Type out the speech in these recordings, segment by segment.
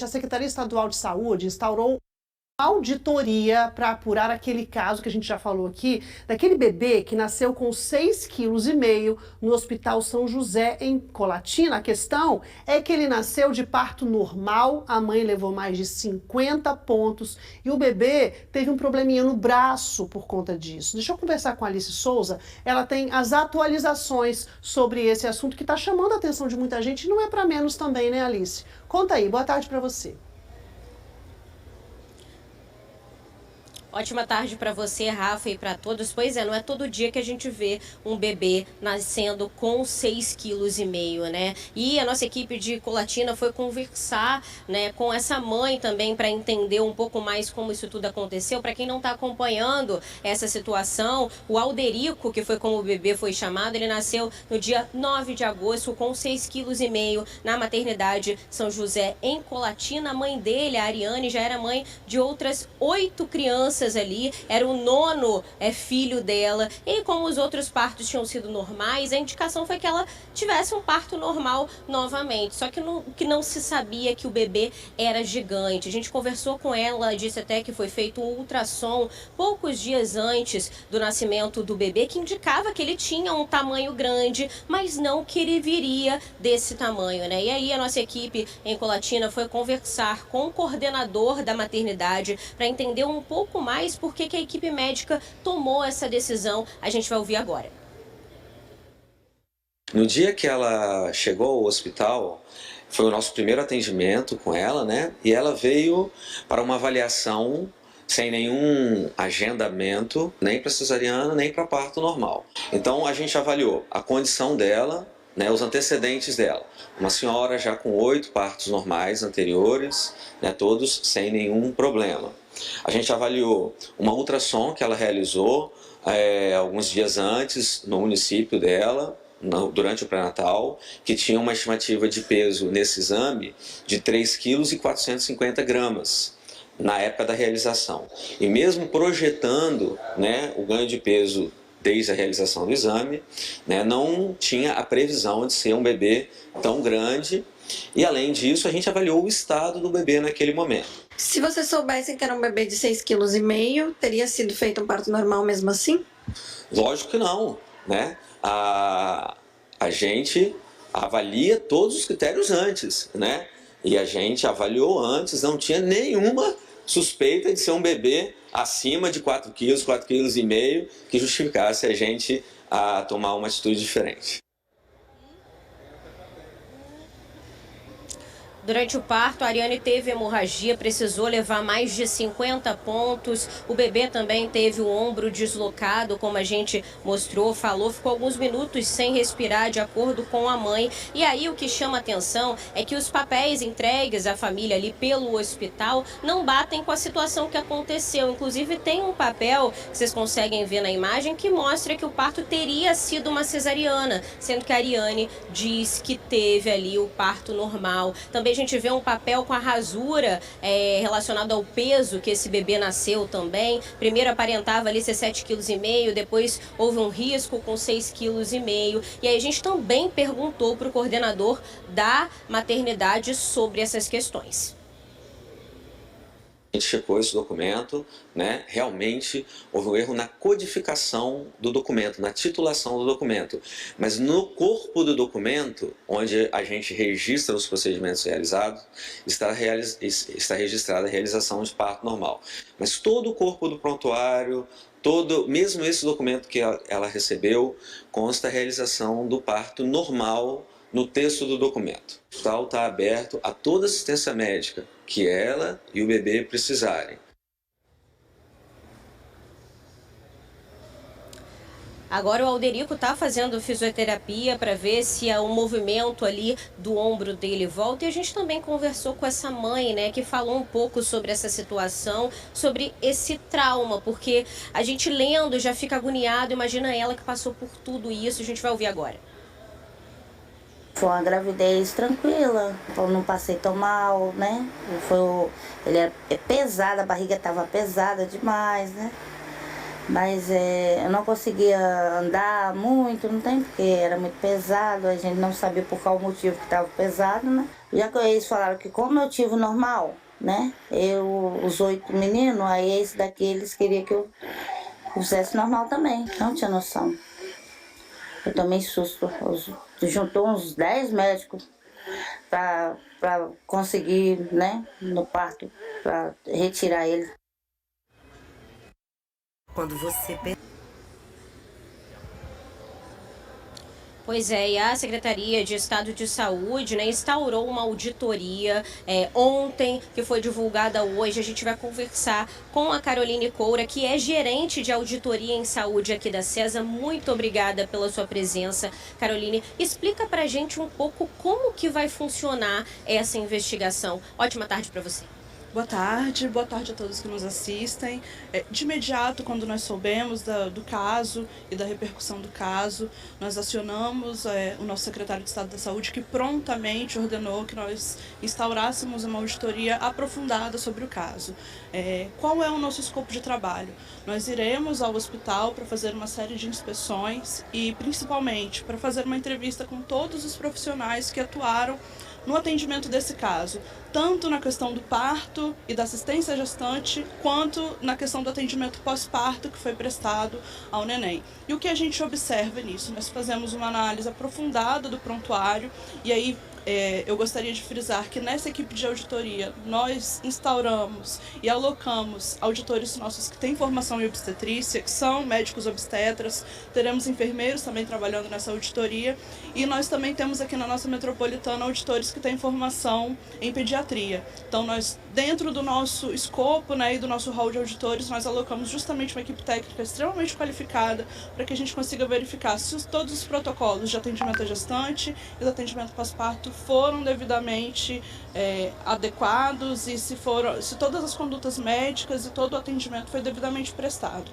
A Secretaria Estadual de Saúde instaurou uma auditoria para apurar aquele caso que a gente já falou aqui, daquele bebê que nasceu com 6,5 kg no Hospital São José, em Colatina. A questão é que ele nasceu de parto normal, a mãe levou mais de 50 pontos e o bebê teve um probleminha no braço por conta disso. Deixa eu conversar com a Alice Souza, ela tem as atualizações sobre esse assunto que está chamando a atenção de muita gente e não é para menos também, né, Alice? Conta aí, boa tarde para você. Ótima tarde para você, Rafa, e para todos. Pois é, não é todo dia que a gente vê um bebê nascendo com 6,5 kg, né? E a nossa equipe de Colatina foi conversar, né, com essa mãe também para entender um pouco mais como isso tudo aconteceu. Para quem não está acompanhando essa situação, o Alderico, que foi como o bebê foi chamado, ele nasceu no dia 9 de agosto com 6,5 kg na maternidade São José, em Colatina. A mãe dele, a Ariane, já era mãe de outras 8 crianças ali, era o 9º filho dela, e como os outros partos tinham sido normais, a indicação foi que ela tivesse um parto normal novamente, só que o que não se sabia que o bebê era gigante. A gente conversou com ela, disse até que foi feito um ultrassom poucos dias antes do nascimento do bebê, que indicava que ele tinha um tamanho grande, mas não que ele viria desse tamanho, né? E aí a nossa equipe em Colatina foi conversar com o coordenador da maternidade para entender um pouco mais por que a equipe médica tomou essa decisão. A gente vai ouvir agora. No dia que ela chegou ao hospital, foi o nosso primeiro atendimento com ela, né? E ela veio para uma avaliação sem nenhum agendamento, nem para cesariana, nem para parto normal. Então a gente avaliou a condição dela, né, os antecedentes dela. Uma senhora já com 8 partos normais anteriores, né, todos sem nenhum problema. A gente avaliou uma ultrassom que ela realizou alguns dias antes no município dela, durante o pré-natal, que tinha uma estimativa de peso nesse exame de 3,450 kg na época da realização. E mesmo projetando, né, o ganho de peso desde a realização do exame, né, não tinha a previsão de ser um bebê tão grande. E além disso, a gente avaliou o estado do bebê naquele momento. Se vocês soubessem que era um bebê de 6,5 kg, teria sido feito um parto normal mesmo assim? Lógico que não, né? A gente avalia todos os critérios antes, né? E a gente avaliou antes, não tinha nenhuma suspeita de ser um bebê acima de 4 quilos, 4,5 kg, que justificasse a gente a tomar uma atitude diferente. Durante o parto, a Ariane teve hemorragia, precisou levar mais de 50 pontos. O bebê também teve o ombro deslocado, como a gente mostrou, falou, ficou alguns minutos sem respirar, de acordo com a mãe. E aí o que chama atenção é que os papéis entregues à família ali pelo hospital não batem com a situação que aconteceu. Inclusive tem um papel que vocês conseguem ver na imagem que mostra que o parto teria sido uma cesariana, sendo que a Ariane diz que teve ali o parto normal. Também a gente vê um papel com a rasura relacionado ao peso que esse bebê nasceu também. Primeiro aparentava ali ser 7,5 kg, depois houve um risco com 6,5 kg. E aí a gente também perguntou para o coordenador da maternidade sobre essas questões. A gente checou esse documento, né? Realmente houve um erro na codificação do documento, na titulação do documento. Mas no corpo do documento, onde a gente registra os procedimentos realizados, está registrada a realização de parto normal. Mas todo o corpo do prontuário, mesmo esse documento que ela recebeu, consta a realização do parto normal no texto do documento. O hospital está aberto a toda assistência médica que ela e o bebê precisarem. Agora o Alderico está fazendo fisioterapia para ver se o movimento ali do ombro dele volta. E a gente também conversou com essa mãe, né, que falou um pouco sobre essa situação, sobre esse trauma, porque a gente lendo já fica agoniado. Imagina ela que passou por tudo isso. A gente vai ouvir agora. Foi uma gravidez tranquila, eu não passei tão mal, né? Ele é pesado, a barriga estava pesada demais, né? Mas eu não conseguia andar muito, não tem porque era muito pesado, a gente não sabia por qual motivo que estava pesado, né? Já que eles falaram que como eu tive normal, né? Os 8 meninos, aí esse daqui eles queriam que eu fizesse normal também. Não tinha noção. Eu tomei susto. Juntou uns 10 médicos para conseguir, né, no parto, para retirar ele. Quando você Pois é, e a Secretaria de Estado de Saúde, né, instaurou uma auditoria ontem, que foi divulgada hoje. A gente vai conversar com a Caroline Coura, que é gerente de auditoria em saúde aqui da SESA. Muito obrigada pela sua presença, Caroline. Explica pra gente um pouco como que vai funcionar essa investigação. Ótima tarde para você. Boa tarde a todos que nos assistem. De imediato, quando nós soubemos do caso e da repercussão do caso, nós acionamos o nosso secretário de Estado da Saúde, que prontamente ordenou que nós instaurássemos uma auditoria aprofundada sobre o caso. Qual é o nosso escopo de trabalho? Nós iremos ao hospital para fazer uma série de inspeções e, principalmente, para fazer uma entrevista com todos os profissionais que atuaram no atendimento desse caso, tanto na questão do parto e da assistência à gestante, quanto na questão do atendimento pós-parto que foi prestado ao neném. E o que a gente observa nisso? Nós fazemos uma análise aprofundada do prontuário e aí eu gostaria de frisar que nessa equipe de auditoria nós instauramos e alocamos auditores nossos que têm formação em obstetrícia, que são médicos obstetras, teremos enfermeiros também trabalhando nessa auditoria e nós também temos aqui na nossa metropolitana auditores que têm formação em pediatria. Então nós, dentro do nosso escopo, né, e do nosso hall de auditores, nós alocamos justamente uma equipe técnica extremamente qualificada para que a gente consiga verificar se todos os protocolos de atendimento à gestante e do atendimento pós-parto foram devidamente adequados e se todas as condutas médicas e todo o atendimento foi devidamente prestado.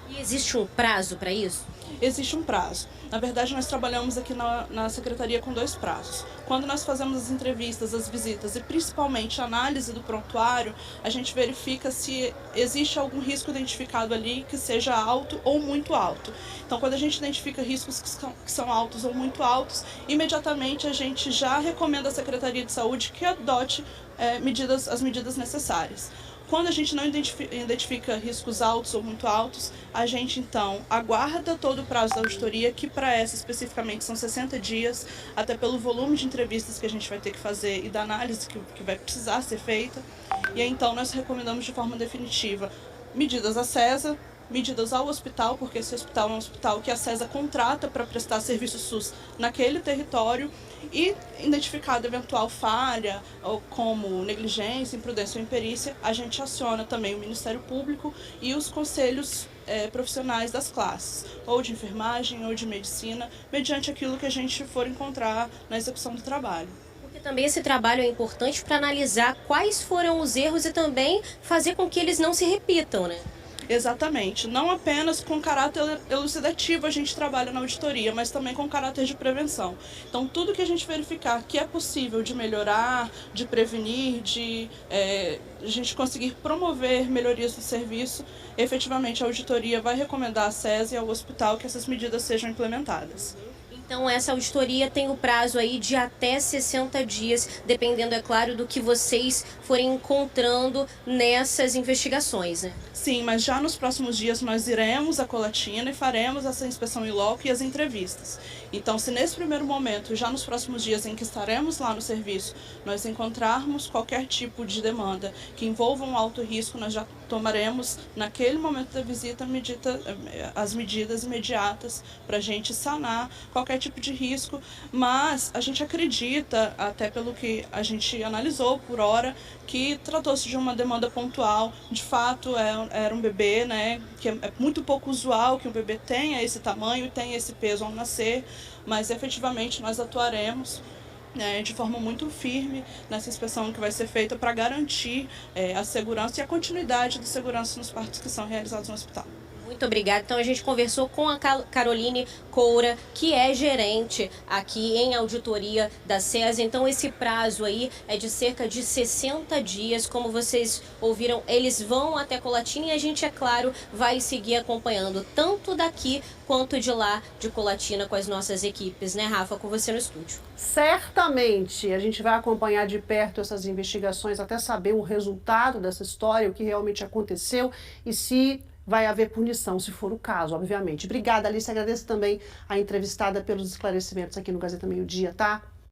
E existe um prazo para isso? Existe um prazo. Na verdade, nós trabalhamos aqui na Secretaria com 2 prazos. Quando nós fazemos as entrevistas, as visitas e principalmente a análise do prontuário, a gente verifica se existe algum risco identificado ali que seja alto ou muito alto. Então, quando a gente identifica riscos que são altos ou muito altos, imediatamente a gente já recomenda à Secretaria de Saúde que adote as medidas necessárias. Quando a gente não identifica riscos altos ou muito altos, a gente então aguarda todo o prazo da auditoria, que para essa especificamente são 60 dias, até pelo volume de entrevistas que a gente vai ter que fazer e da análise que vai precisar ser feita. E aí, então nós recomendamos de forma definitiva medidas à SESA, medidas ao hospital, porque esse hospital é um hospital que a SESA contrata para prestar serviço SUS naquele território, e identificada eventual falha, ou como negligência, imprudência ou imperícia, a gente aciona também o Ministério Público e os conselhos profissionais das classes, ou de enfermagem ou de medicina, mediante aquilo que a gente for encontrar na execução do trabalho. Porque também esse trabalho é importante para analisar quais foram os erros e também fazer com que eles não se repitam, né? Exatamente. Não apenas com caráter elucidativo a gente trabalha na auditoria, mas também com caráter de prevenção. Então, tudo que a gente verificar que é possível de melhorar, de prevenir, de a gente conseguir promover melhorias do serviço, efetivamente a auditoria vai recomendar à SESA e ao hospital que essas medidas sejam implementadas. Então, essa auditoria tem o prazo aí de até 60 dias, dependendo, é claro, do que vocês forem encontrando nessas investigações, né? Sim, mas já nos próximos dias nós iremos à Colatina e faremos essa inspeção in loco e as entrevistas. Então, se nesse primeiro momento, já nos próximos dias em que estaremos lá no serviço, nós encontrarmos qualquer tipo de demanda que envolva um alto risco, nós já tomaremos, naquele momento da visita, as medidas imediatas para a gente sanar qualquer tipo de risco, mas a gente acredita, até pelo que a gente analisou por hora, que tratou-se de uma demanda pontual. De fato, era um bebê, né, que é muito pouco usual que um bebê tenha esse tamanho e tenha esse peso ao nascer, mas efetivamente nós atuaremos de forma muito firme nessa inspeção que vai ser feita para garantir a segurança e a continuidade de segurança nos partos que são realizados no hospital. Muito obrigada. Então a gente conversou com a Caroline Coura, que é gerente aqui em auditoria da SESI. Então esse prazo aí é de cerca de 60 dias. Como vocês ouviram, eles vão até Colatina e a gente, é claro, vai seguir acompanhando tanto daqui quanto de lá de Colatina com as nossas equipes, né, Rafa? Com você no estúdio. Certamente a gente vai acompanhar de perto essas investigações até saber o resultado dessa história, o que realmente aconteceu e se vai haver punição, se for o caso, obviamente. Obrigada, Alice. Agradeço também a entrevistada pelos esclarecimentos aqui no Gazeta Meio Dia, tá?